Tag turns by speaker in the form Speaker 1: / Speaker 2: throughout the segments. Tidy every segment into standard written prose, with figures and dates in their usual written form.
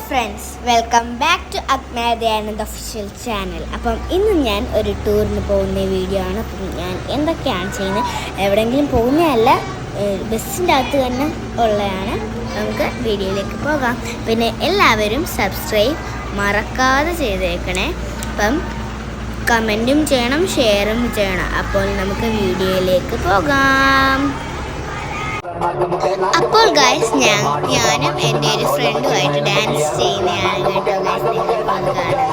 Speaker 1: Friends, welcome back to Agmaya Dayanand official channel. അപ്പം ഇന്ന് ഞാൻ ഒരു ടൂറിന് പോകുന്ന വീഡിയോ ആണ്. അപ്പം ഞാൻ എന്തൊക്കെയാണ് ചെയ്യുന്നത്, എവിടെയെങ്കിലും പോകുന്നതല്ല, ബസ്സിൻ്റെ അകത്ത് തന്നെ ഉള്ളതാണ്. നമുക്ക് വീഡിയോയിലേക്ക് പോകാം. പിന്നെ എല്ലാവരും സബ്സ്ക്രൈബ് മറക്കാതെ ചെയ്തേക്കണേ. അപ്പം കമൻറ്റും ചെയ്യണം, ഷെയറും ചെയ്യണം. അപ്പോൾ നമുക്ക് വീഡിയോയിലേക്ക് പോകാം. അപ്പോൾ ഗൈസ്, ഞാനും എൻ്റെ ഒരു ഫ്രണ്ടുമായിട്ട് ഡാൻസ് ചെയ്യുന്നതാണ് കേട്ടോ ഗൈസ്. നിങ്ങൾ വന്ന് കാണുക.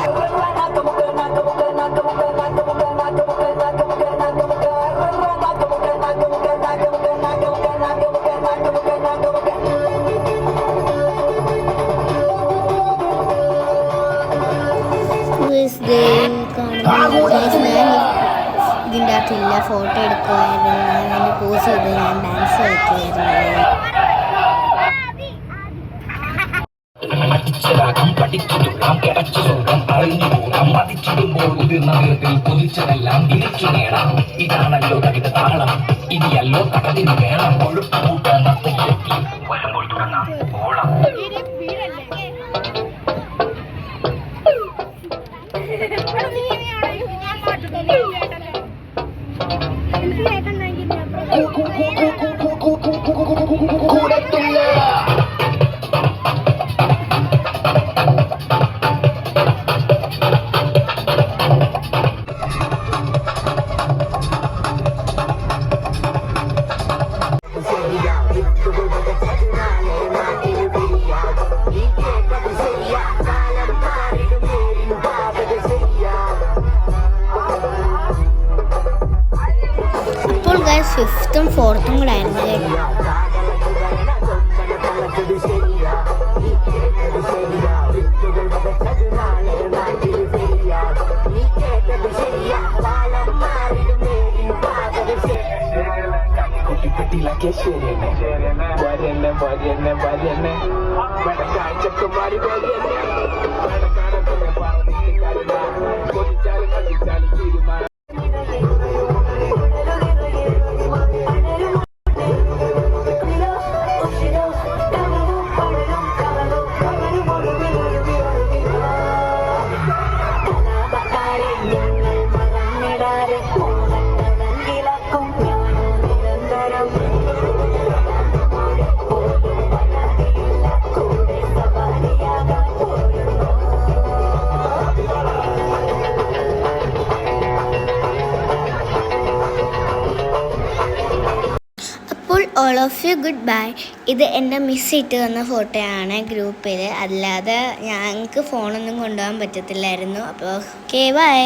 Speaker 1: ഇതിൻ്റെ അകത്തില്ല, ഫോട്ടോ എടുക്കുമായിരുന്നു, ഞാൻ പോസ് ചെയ്ത് ഞാൻ ഡാൻസ് കളിക്കുമായിരുന്നു.
Speaker 2: പഠിച്ചിടാം കിടച്ചു സുഖം അറിഞ്ഞു കൂടാം മതിച്ചിടുമ്പോൾ ഉതിർന്ന വീട്ടിൽ പൊതിച്ചതെല്ലാം തിരിച്ചു നേടാം. ഇതാണല്ലോ കവിത താളം, ഇനിയല്ലോ കടലിന് വേണം. കൊഴുപ്പ് കൂട്ടാൻ വരുമ്പോൾ തുടങ്ങാം ഓളം.
Speaker 1: അപ്പോൾ ഗൈസ്, 5th 4th കൂടെ ആയിരുന്നു കേട്ടോ. All of you good bye. ഇത് എൻ്റെ മിസ് ഇട്ട് തന്ന ഫോട്ടോയാണ് ഗ്രൂപ്പിൽ. അല്ലാതെ ഞങ്ങൾക്ക് ഫോണൊന്നും കൊണ്ടുപോകാൻ പറ്റത്തില്ലായിരുന്നു. അപ്പോൾ ഓക്കെ, ബൈ.